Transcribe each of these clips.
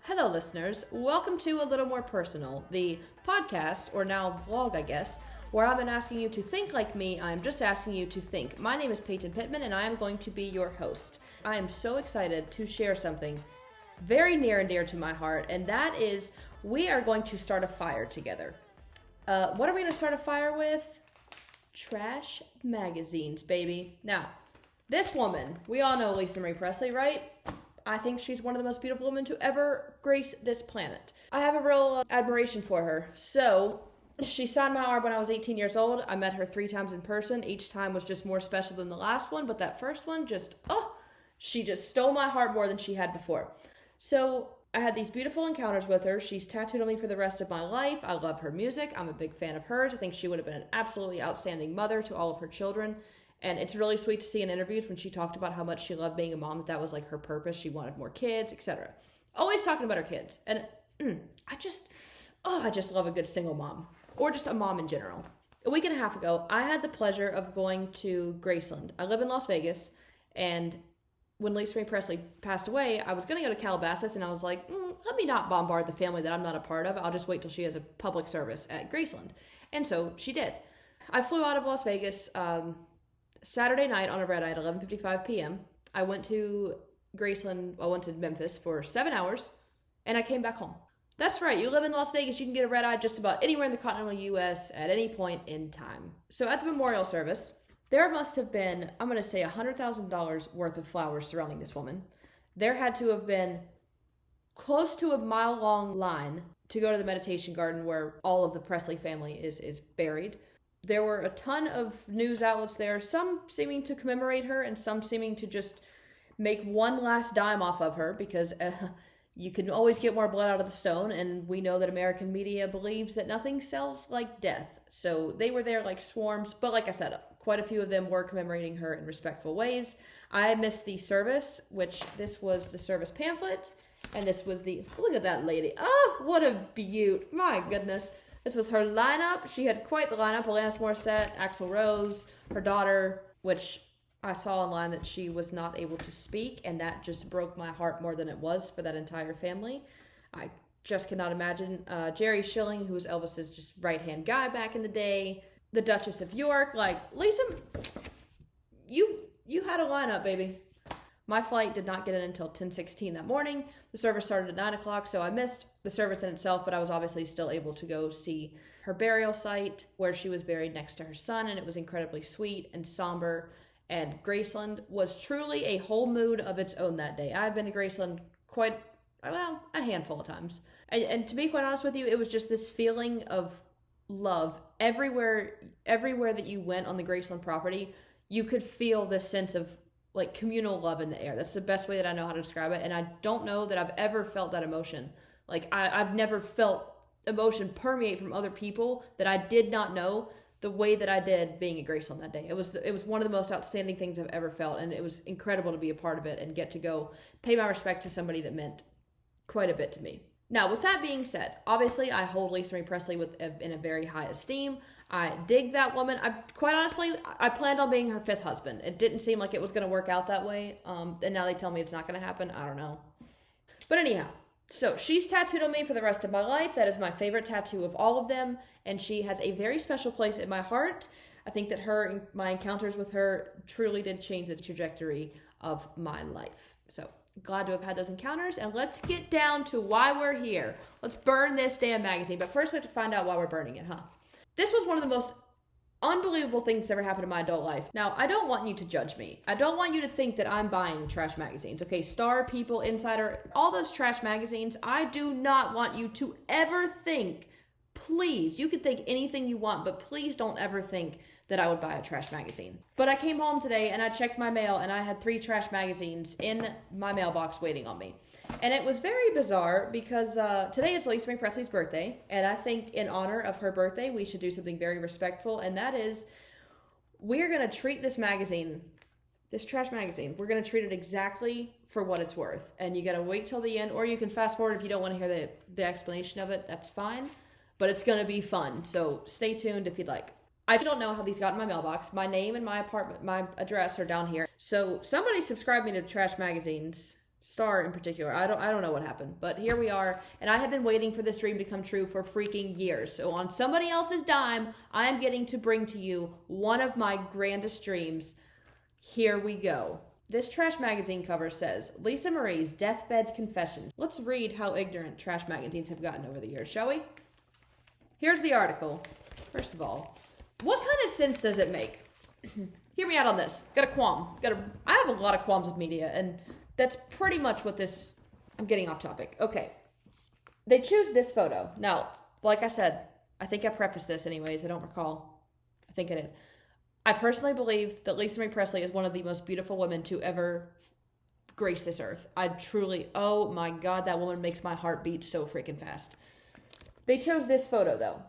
Hello, listeners. Welcome to A Little More Personal, the podcast, or now vlog, I guess, where I've been asking you to think like me. I'm just asking you to think. My name is Peyton Pittman, and I am going to be your host. I am so excited to share something very near and dear to my heart, and that is we are going to start a fire together. What are we going to start a fire with? Trash magazines, baby. Now, this woman, we all know Lisa Marie Presley, right? I think she's one of the most beautiful women to ever grace this planet. I have a real admiration for her. So, she signed my arm when I was 18 years old. I met her 3 times in person. Each time was just more special than the last one, but that first one she just stole my heart more than she had before. So, I had these beautiful encounters with her. She's tattooed on me for the rest of my life. I love her music. I'm a big fan of hers. I think she would have been an absolutely outstanding mother to all of her children. And it's really sweet to see in interviews when she talked about how much she loved being a mom, that was like her purpose. She wanted more kids, etc. Always talking about her kids. And I just love a good single mom, or just a mom in general. A week and a half ago, I had the pleasure of going to Graceland. I live in Las Vegas, and when Lisa Marie Presley passed away, I was going to go to Calabasas, and I was like, let me not bombard the family that I'm not a part of. I'll just wait till she has a public service at Graceland. And so she did. I flew out of Las Vegas Saturday night on a red eye at 11:55 p.m. I went to Graceland, I went to Memphis for 7 hours, and I came back home. That's right, you live in Las Vegas, you can get a red eye just about anywhere in the continental U.S. at any point in time. So at the memorial service, there must have been, I'm going to say $100,000 worth of flowers surrounding this woman. There had to have been close to a mile-long line to go to the meditation garden where all of the Presley family is buried. There were a ton of news outlets there, some seeming to commemorate her and some seeming to just make one last dime off of her because you can always get more blood out of the stone, and we know that American media believes that nothing sells like death. So they were there like swarms, but like I said, quite a few of them were commemorating her in respectful ways. I missed the service, which this was the service pamphlet, and this was look at that lady. Oh, what a beaut. My goodness. This was her lineup. She had quite the lineup. Alanis Morissette, Axl Rose, her daughter, which I saw online that she was not able to speak, and that just broke my heart more than it was for that entire family. I just cannot imagine. Jerry Schilling, who was Elvis's just right-hand guy back in the day. The Duchess of York. Like, Lisa, you had a lineup, baby. My flight did not get in until 10:16 that morning. The service started at 9 o'clock, so I missed the service in itself, but I was obviously still able to go see her burial site where she was buried next to her son, and it was incredibly sweet and somber. And Graceland was truly a whole mood of its own that day. I've been to Graceland a handful of times. And to be quite honest with you, it was just this feeling of love. Everywhere that you went on the Graceland property, you could feel this sense of like communal love in the air. That's the best way that I know how to describe it. And I don't know that I've ever felt that emotion. Like I've never felt emotion permeate from other people that I did not know the way that I did being at Graceland that day. It was one of the most outstanding things I've ever felt. And it was incredible to be a part of it and get to go pay my respect to somebody that meant quite a bit to me. Now, with that being said, obviously I hold Lisa Marie Presley in a very high esteem. I dig that woman. Quite honestly, I planned on being her 5th husband. It didn't seem like it was going to work out that way. And now they tell me it's not going to happen. I don't know. But anyhow, so she's tattooed on me for the rest of my life. That is my favorite tattoo of all of them. And she has a very special place in my heart. I think that my encounters with her truly did change the trajectory of my life. So glad to have had those encounters. And let's get down to why we're here. Let's burn this damn magazine. But first we have to find out why we're burning it, huh? This was one of the most unbelievable things that's ever happened in my adult life. Now, I don't want you to judge me. I don't want you to think that I'm buying trash magazines. Okay, Star, People, Insider, all those trash magazines, I do not want you to ever think, please, you can think anything you want, but please don't ever think that I would buy a trash magazine. But I came home today and I checked my mail and I had 3 trash magazines in my mailbox waiting on me. And it was very bizarre because today is Lisa Marie Presley's birthday, and I think in honor of her birthday, we should do something very respectful, and that is we're going to treat this magazine, this trash magazine, we're going to treat it exactly for what it's worth. And you got to wait till the end, or you can fast forward if you don't want to hear the explanation of it, that's fine. But it's going to be fun, so stay tuned if you'd like. I don't know how these got in my mailbox. My name and my apartment, my address are down here. So somebody subscribed me to trash magazines Star in particular. I don't know what happened, but here we are, and I have been waiting for this dream to come true for freaking years. So on somebody else's dime, I am getting to bring to you one of my grandest dreams. Here we go. This Trash magazine cover says, Lisa Marie's deathbed confession. Let's read how ignorant trash magazines have gotten over the years, shall we? Here's the article. First of all, what kind of sense does it make? Hear me out on this. Got a qualm. I have a lot of qualms with media, and that's pretty much what this... I'm getting off topic. Okay. They choose this photo. Now, like I said, I think I prefaced this anyways. I don't recall. I think I did. I personally believe that Lisa Marie Presley is one of the most beautiful women to ever grace this earth. I truly... Oh my God, that woman makes my heart beat so freaking fast. They chose this photo, though.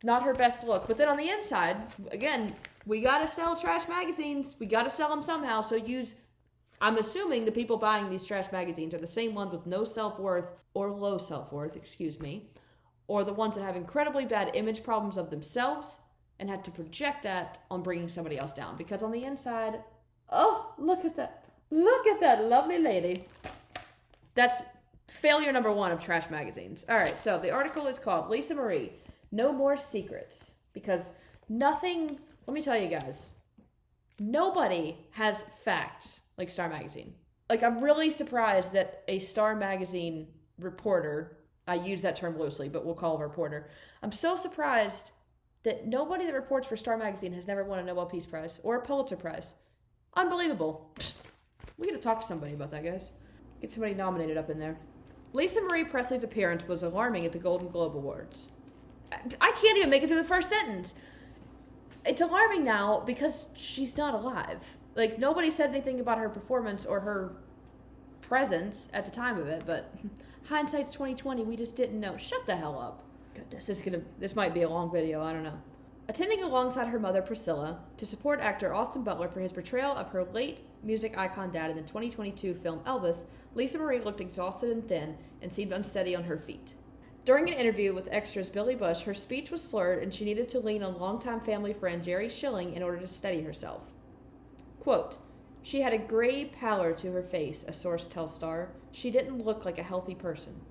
Not her best look. But then on the inside, again, we gotta sell trash magazines. We gotta sell them somehow. So I'm assuming the people buying these trash magazines are the same ones with no self-worth, or low self-worth, or the ones that have incredibly bad image problems of themselves and had to project that on bringing somebody else down. Because on the inside, oh, look at that. Look at that lovely lady. That's failure number one of trash magazines. All right, so the article is called Lisa Marie, No More Secrets. Because nothing, let me tell you guys, nobody has facts like Star Magazine. Like, I'm really surprised that a Star Magazine reporter, I use that term loosely, but we'll call her a reporter. I'm so surprised that nobody that reports for Star Magazine has never won a Nobel Peace Prize or a Pulitzer Prize. Unbelievable. We gotta talk to somebody about that, guys. Get somebody nominated up in there. Lisa Marie Presley's appearance was alarming at the Golden Globe Awards. I can't even make it through the first sentence. It's alarming now because she's not alive. Like, nobody said anything about her performance or her presence at the time of it, but hindsight's 2020, we just didn't know. Shut the hell up. Goodness, this might be a long video, I don't know. Attending alongside her mother, Priscilla, to support actor Austin Butler for his portrayal of her late music icon dad in the 2022 film Elvis, Lisa Marie looked exhausted and thin and seemed unsteady on her feet. During an interview with Extra's Billy Bush, her speech was slurred and she needed to lean on longtime family friend Jerry Schilling in order to steady herself. Quote, she had a gray pallor to her face, a source tells Star. She didn't look like a healthy person.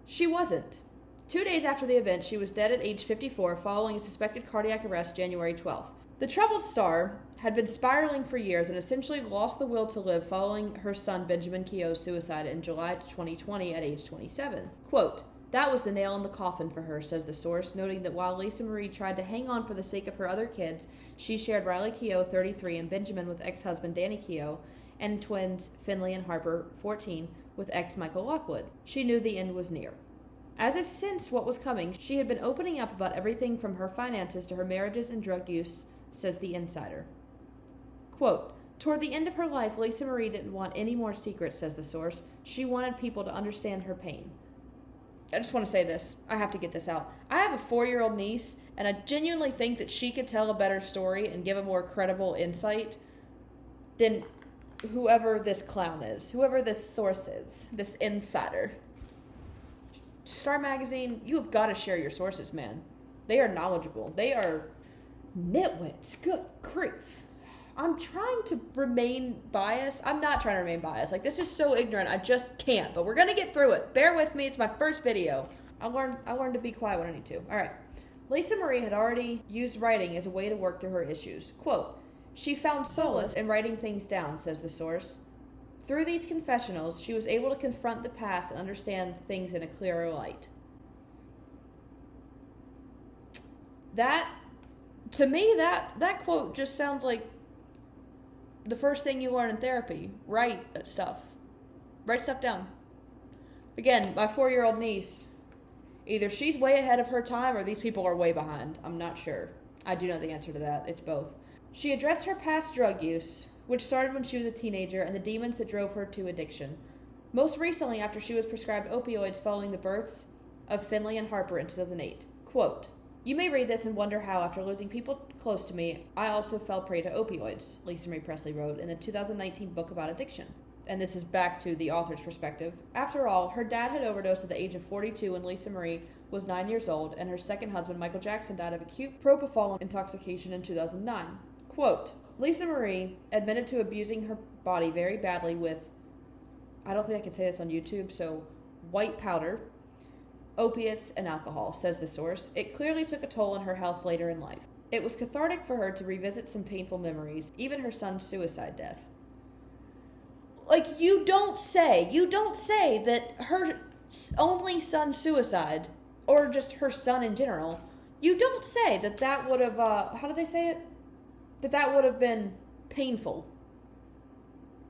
She wasn't. 2 days after the event, she was dead at age 54 following a suspected cardiac arrest January 12th. The troubled Star had been spiraling for years and essentially lost the will to live following her son Benjamin Keough's suicide in July 2020 at age 27. Quote, that was the nail in the coffin for her, says the source, noting that while Lisa Marie tried to hang on for the sake of her other kids, she shared Riley Keough, 33, and Benjamin with ex-husband Danny Keough, and twins Finley and Harper, 14, with ex-Michael Lockwood. She knew the end was near. As if sensed what was coming, she had been opening up about everything from her finances to her marriages and drug use, says the insider. Quote, toward the end of her life, Lisa Marie didn't want any more secrets, says the source. She wanted people to understand her pain. I just want to say this. I have to get this out. I have a 4-year-old niece, and I genuinely think that she could tell a better story and give a more credible insight than whoever this clown is, whoever this source is, this insider. Star Magazine, you have got to share your sources, man. They are knowledgeable. They are nitwits. Good grief. I'm trying to remain biased. I'm not trying to remain biased. Like, this is so ignorant. I just can't. But we're going to get through it. Bear with me. It's my first video. I learned to be quiet when I need to. All right. Lisa Marie had already used writing as a way to work through her issues. Quote, she found solace in writing things down, says the source. Through these confessionals, she was able to confront the past and understand things in a clearer light. To me, that quote just sounds like the first thing you learn in therapy. Write stuff. Write stuff down. Again, my 4-year-old niece, either she's way ahead of her time or these people are way behind. I'm not sure. I do know the answer to that. It's both. She addressed her past drug use, which started when she was a teenager, and the demons that drove her to addiction. Most recently, after she was prescribed opioids following the births of Finley and Harper in 2008. Quote, you may read this and wonder how, after losing people close to me, I also fell prey to opioids, Lisa Marie Presley wrote in the 2019 book about addiction. And this is back to the author's perspective. After all, her dad had overdosed at the age of 42 when Lisa Marie was 9 years old, and her second husband, Michael Jackson, died of acute propofol intoxication in 2009. Quote, Lisa Marie admitted to abusing her body very badly with, I don't think I can say this on YouTube, so white powder, opiates, and alcohol, says the source. It clearly took a toll on her health later in life. It was cathartic for her to revisit some painful memories, even her son's suicide death. Like, you don't say that her only son's suicide, or just her son in general, you don't say that would have, how do they say it? That would have been painful.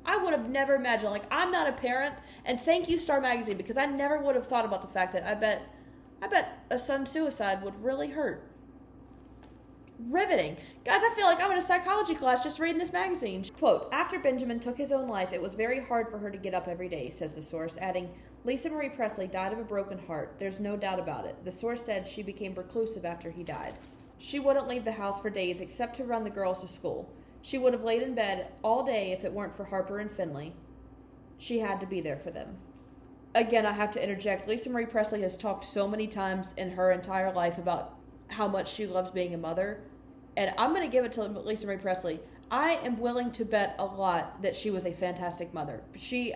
I would have never imagined, like, I'm not a parent, and thank you, Star Magazine, because I never would have thought about the fact that I bet a son's suicide would really hurt. Riveting. Guys, I feel like I'm in a psychology class just reading this magazine. Quote, after Benjamin took his own life, it was very hard for her to get up every day, says the source, adding, Lisa Marie Presley died of a broken heart. There's no doubt about it. The source said she became reclusive after he died. She wouldn't leave the house for days except to run the girls to school. She would have laid in bed all day if it weren't for Harper and Finley. She had to be there for them. Again, I have to interject. Lisa Marie Presley has talked so many times in her entire life about how much she loves being a mother. And I'm going to give it to Lisa Marie Presley. I am willing to bet a lot that she was a fantastic mother. She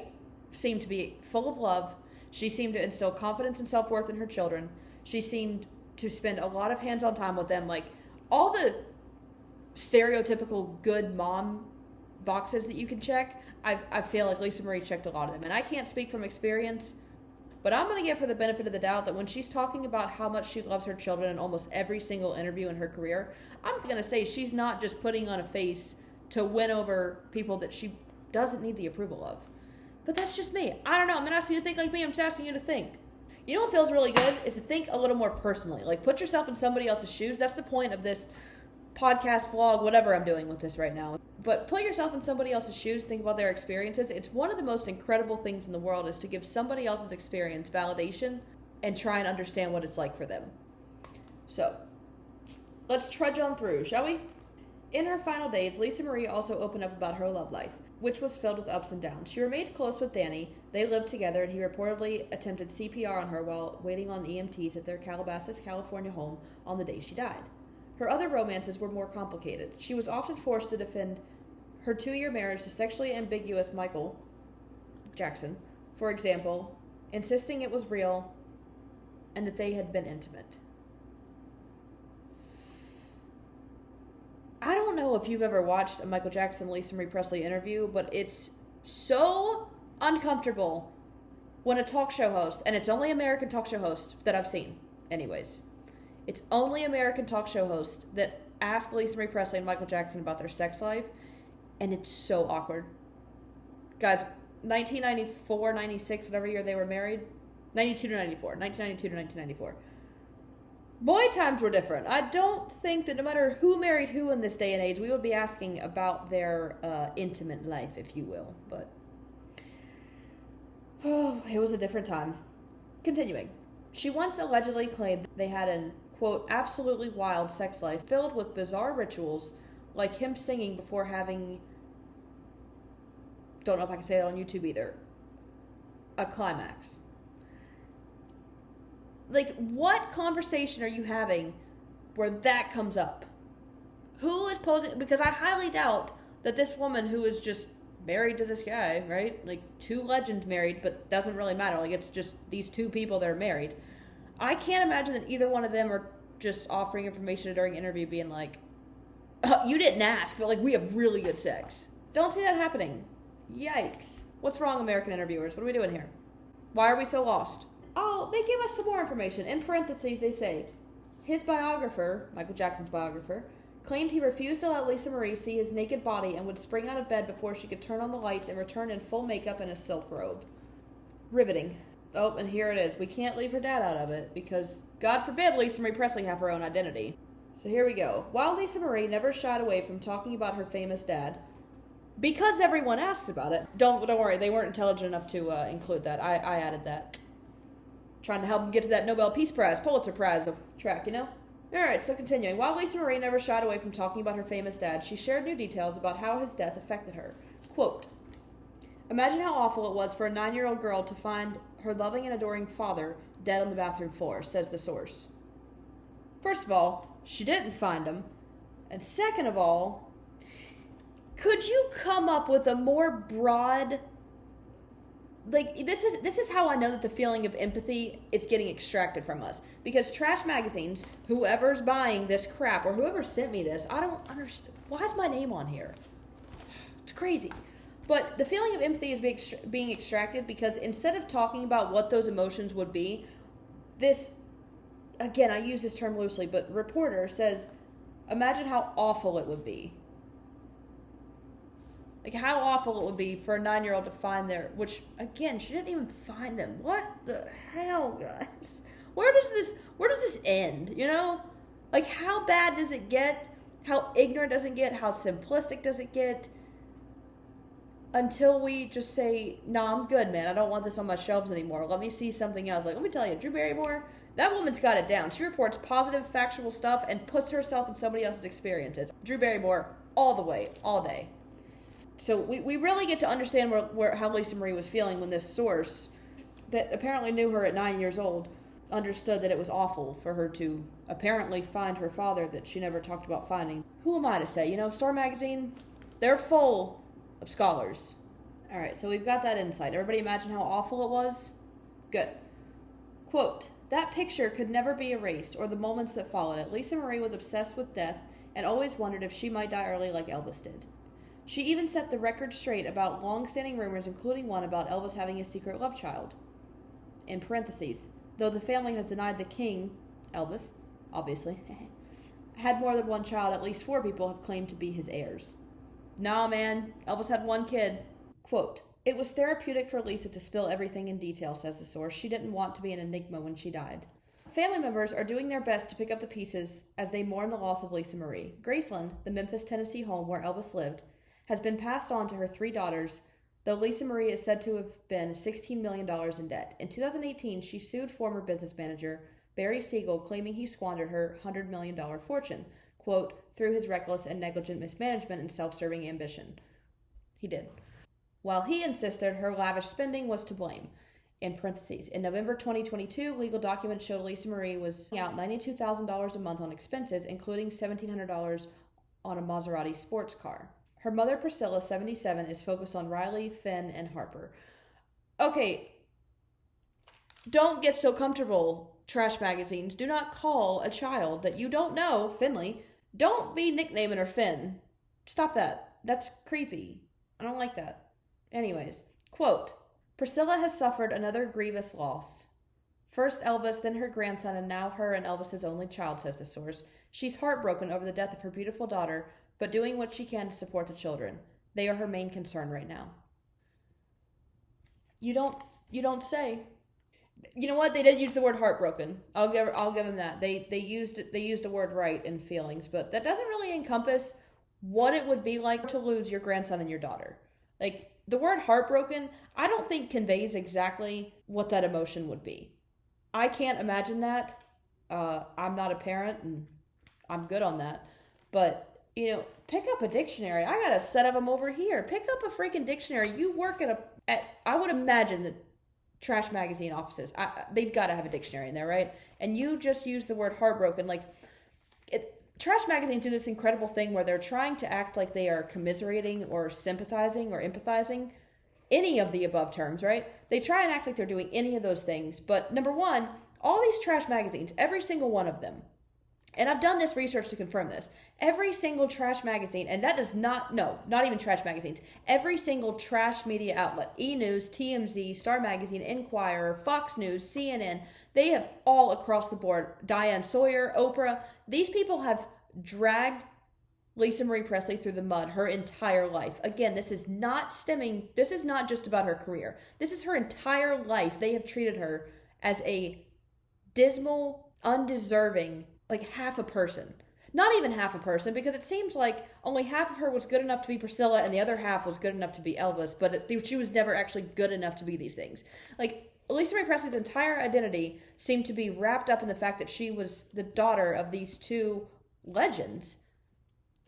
seemed to be full of love. She seemed to instill confidence and self-worth in her children. She seemed to spend a lot of hands-on time with them. Like, all the stereotypical good mom boxes that you can check, I feel like Lisa Marie checked a lot of them. And I can't speak from experience, but I'm going to give her the benefit of the doubt that when she's talking about how much she loves her children in almost every single interview in her career, I'm going to say she's not just putting on a face to win over people that she doesn't need the approval of. But that's just me. I don't know. I'm not asking you to think like me. I'm just asking you to think. You know what feels really good is to think a little more personally. Like, put yourself in somebody else's shoes. That's the point of this podcast, vlog, whatever I'm doing with this right now. But put yourself in somebody else's shoes, think about their experiences. It's one of the most incredible things in the world is to give somebody else's experience validation and try and understand what it's like for them. So, let's trudge on through, shall we? In her final days, Lisa Marie also opened up about her love life, which was filled with ups and downs. She remained close with Danny. They lived together, and he reportedly attempted CPR on her while waiting on EMTs at their Calabasas, California home on the day she died. Her other romances were more complicated. She was often forced to defend her 2-year marriage to sexually ambiguous Michael Jackson, for example, insisting it was real and that they had been intimate. I don't know if you've ever watched a Michael Jackson, Lisa Marie Presley interview, but it's so uncomfortable when a talk show host, and it's only American talk show host that I've seen, anyways. It's only American talk show hosts that ask Lisa Marie Presley and Michael Jackson about their sex life, and it's so awkward. Guys, 1994, 96, whatever year they were married, 1992 to 1994. Boy, times were different. I don't think that no matter who married who in this day and age, we would be asking about their intimate life, if you will. But, it was a different time. Continuing. She once allegedly claimed they had an, quote, absolutely wild sex life filled with bizarre rituals, like him singing before having, don't know if I can say that on YouTube either, a climax. Like, what conversation are you having where that comes up? Who is posing? Because I highly doubt that this woman who is just married to this guy, right? Like, 2 legends married, but doesn't really matter. Like, it's just these 2 people that are married. I can't imagine that either one of them are just offering information during an interview being like, oh, you didn't ask, but, like, we have really good sex. Don't see that happening. Yikes. What's wrong, American interviewers? What are we doing here? Why are we so lost? Oh, they give us some more information. In parentheses, they say, his biographer, Michael Jackson's biographer, claimed he refused to let Lisa Marie see his naked body and would spring out of bed before she could turn on the lights and return in full makeup and a silk robe. Riveting. Oh, and here it is. We can't leave her dad out of it because, God forbid, Lisa Marie Presley have her own identity. So here we go. While Lisa Marie never shied away from talking about her famous dad, because everyone asked about it, don't worry, they weren't intelligent enough to include that. I added that. Trying to help them get to that Nobel Peace Prize, Pulitzer Prize track, you know? Alright, so continuing. While Lisa Marie never shied away from talking about her famous dad, she shared new details about how his death affected her. Quote, imagine how awful it was for a 9-year-old girl to find her loving and adoring father dead on the bathroom floor, says the source. First of all, she didn't find him. And second of all, Could you come up with a more broad, like, this is how I know that the feeling of empathy is getting extracted from us, because trash magazines, whoever's buying this crap or whoever sent me this, I don't understand, why is my name on here? It's crazy. But the feeling of empathy is being extracted because instead of talking about what those emotions would be, this, again, I use this term loosely, but reporter says, imagine how awful it would be. Like, how awful it would be for a 9-year-old to find which, again, she didn't even find them. What the hell, guys? Where does this end, you know? Like, how bad does it get? How ignorant does it get? How simplistic does it get? Until we just say, nah, I'm good, man. I don't want this on my shelves anymore. Let me see something else. Like, let me tell you, Drew Barrymore, that woman's got it down. She reports positive, factual stuff and puts herself in somebody else's experiences. Drew Barrymore, all the way, all day. So we really get to understand how Lisa Marie was feeling when this source that apparently knew her at 9 years old understood that it was awful for her to apparently find her father that she never talked about finding. Who am I to say? You know, Star Magazine, they're full of scholars. All right, so we've got that insight. Everybody imagine how awful it was? Good. Quote, that picture could never be erased, or the moments that followed it. Lisa Marie was obsessed with death and always wondered if she might die early like Elvis did. She even set the record straight about long-standing rumors, including one about Elvis having a secret love child. In parentheses, though the family has denied the king, Elvis, obviously, had more than one child, at least 4 people have claimed to be his heirs. Nah, man, Elvis had 1 kid. Quote, it was therapeutic for Lisa to spill everything in detail, says the source. She didn't want to be an enigma when she died. Family members are doing their best to pick up the pieces as they mourn the loss of Lisa Marie. Graceland, the Memphis, Tennessee home where Elvis lived, has been passed on to her 3 daughters, though Lisa Marie is said to have been $16 million in debt. In 2018, she sued former business manager Barry Siegel, claiming he squandered her $100 million fortune, quote, through his reckless and negligent mismanagement and self-serving ambition. He did. While he insisted her lavish spending was to blame. In parentheses, in November 2022, legal documents showed Lisa Marie was out $92,000 a month on expenses, including $1,700 on a Maserati sports car. Her mother, Priscilla, 77, is focused on Riley, Finn, and Harper. Okay, don't get so comfortable, trash magazines. Do not call a child that you don't know, Finley. Don't be nicknaming her Finn. Stop that. That's creepy. I don't like that. Anyways, quote, Priscilla has suffered another grievous loss. First Elvis, then her grandson, and now her and Elvis's only child, says the source. She's heartbroken over the death of her beautiful daughter, but doing what she can to support the children. They are her main concern right now. You don't say. You know what? They did use the word heartbroken. I'll give them that. They used a word right in feelings, but that doesn't really encompass what it would be like to lose your grandson and your daughter. Like, the word heartbroken, I don't think conveys exactly what that emotion would be. I can't imagine that. I'm not a parent, and I'm good on that. But, you know, pick up a dictionary. I got a set of them over here. Pick up a freaking dictionary. You work at I would imagine that trash magazine offices, they've got to have a dictionary in there, right? And you just use the word heartbroken. Like, trash magazines do this incredible thing where they're trying to act like they are commiserating or sympathizing or empathizing, any of the above terms, right? They try and act like they're doing any of those things. But number one, all these trash magazines, every single one of them, and I've done this research to confirm this, every single trash magazine, and that does not even trash magazines, every single trash media outlet, E! News, TMZ, Star Magazine, Inquirer, Fox News, CNN, they have all across the board, Diane Sawyer, Oprah, these people have dragged Lisa Marie Presley through the mud her entire life. Again, this is not just about her career. This is her entire life. They have treated her as a dismal, undeserving, like half a person. Not even half a person, because it seems like only half of her was good enough to be Priscilla and the other half was good enough to be Elvis, but she was never actually good enough to be these things. Like, Lisa Marie Presley's entire identity seemed to be wrapped up in the fact that she was the daughter of these 2 legends.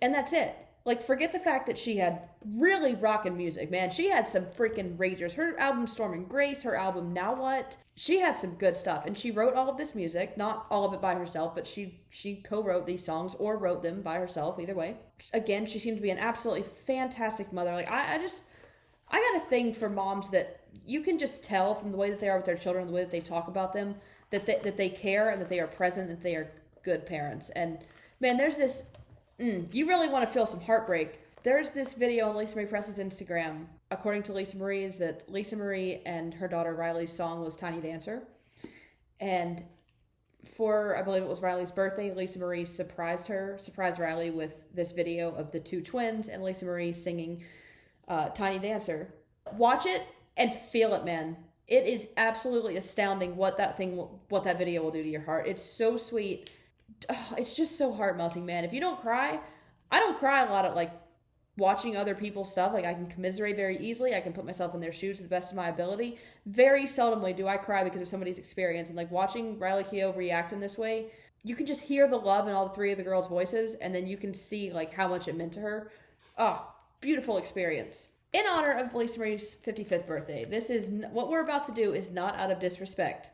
And that's it. Like, forget the fact that she had really rockin' music, man. She had some freaking ragers. Her album Storm and Grace, her album Now What? She had some good stuff. And she wrote all of this music. Not all of it by herself, but she co-wrote these songs or wrote them by herself, either way. Again, she seemed to be an absolutely fantastic mother. Like, I got a thing for moms that you can just tell from the way that they are with their children, the way that they talk about them, that they care and that they are present, that they are good parents. And, man, there's this... you really want to feel some heartbreak. There's this video on Lisa Marie Presley's Instagram, according to Lisa Marie, is that Lisa Marie and her daughter Riley's song was Tiny Dancer. And for, I believe it was Riley's birthday, Lisa Marie surprised Riley with this video of the two twins and Lisa Marie singing Tiny Dancer. Watch it and feel it, man. It is absolutely astounding what that video will do to your heart. It's so sweet. Oh, it's just so heart-melting, man. If you don't cry, I don't cry a lot at, like, watching other people's stuff. Like, I can commiserate very easily. I can put myself in their shoes to the best of my ability. Very seldomly do I cry because of somebody's experience. And, like, watching Riley Keough react in this way, you can just hear the love in all three of the girls' voices, and then you can see, like, how much it meant to her. Oh, beautiful experience. In honor of Lisa Marie's 55th birthday, what we're about to do is not out of disrespect.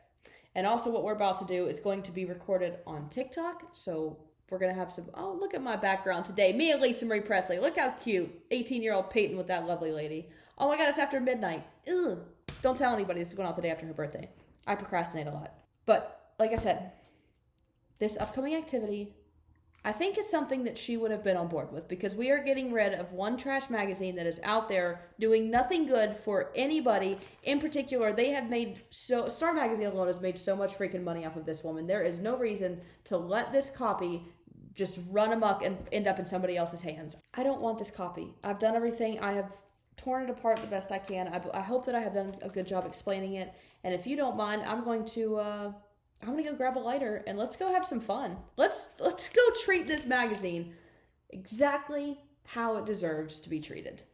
And also what we're about to do is going to be recorded on TikTok. So we're going to have some... Oh, look at my background today. Me and Lisa Marie Presley. Look how cute. 18-year-old Peyton with that lovely lady. Oh my God, it's after midnight. Ugh. Don't tell anybody this is going out the day after her birthday. I procrastinate a lot. But, like I said, this upcoming activity, I think it's something that she would have been on board with, because we are getting rid of one trash magazine that is out there doing nothing good for anybody. In particular, they have Star Magazine alone has made so much freaking money off of this woman. There is no reason to let this copy just run amok and end up in somebody else's hands. I don't want this copy. I've done everything. I have torn it apart the best I can. I hope that I have done a good job explaining it. And if you don't mind, I'm going to go grab a lighter and let's go have some fun. Let's go treat this magazine exactly how it deserves to be treated.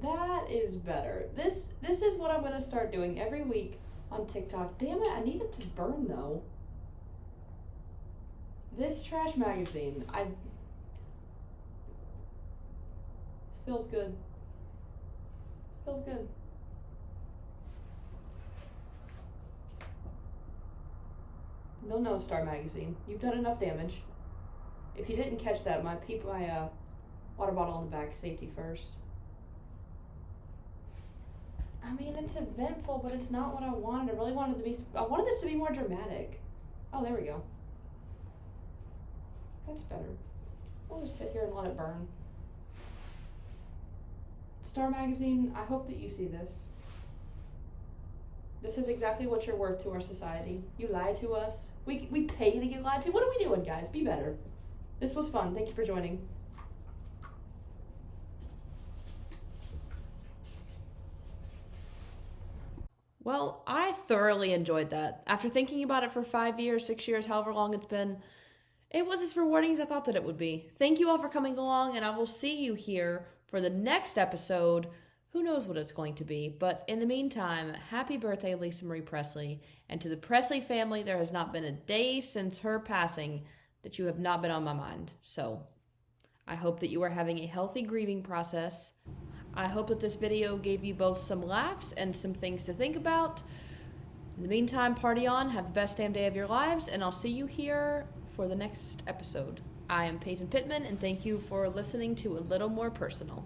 That is better. This is what I'm going to start doing every week on TikTok. Damn it, I need it to burn though. This trash magazine, feels good. Feels good. No, Star Magazine. You've done enough damage. If you didn't catch that, my water bottle in the back, safety first. I mean, it's eventful, but it's not what I wanted. I wanted this to be more dramatic. Oh, there we go. That's better. We'll just sit here and let it burn. Star Magazine, I hope that you see this. This is exactly what you're worth to our society. You lie to us. We pay to get lied to. What are we doing, guys? Be better. This was fun. Thank you for joining. Well, I thoroughly enjoyed that. After thinking about it for 5 years, 6 years, however long it's been, it was as rewarding as I thought that it would be. Thank you all for coming along, and I will see you here for the next episode. Who knows what it's going to be, but in the meantime, happy birthday, Lisa Marie Presley. And to the Presley family, there has not been a day since her passing that you have not been on my mind. So I hope that you are having a healthy grieving process. I hope that this video gave you both some laughs and some things to think about. In the meantime, party on, have the best damn day of your lives, and I'll see you here for the next episode. I am Peyton Pittman, and thank you for listening to A Little More Personal.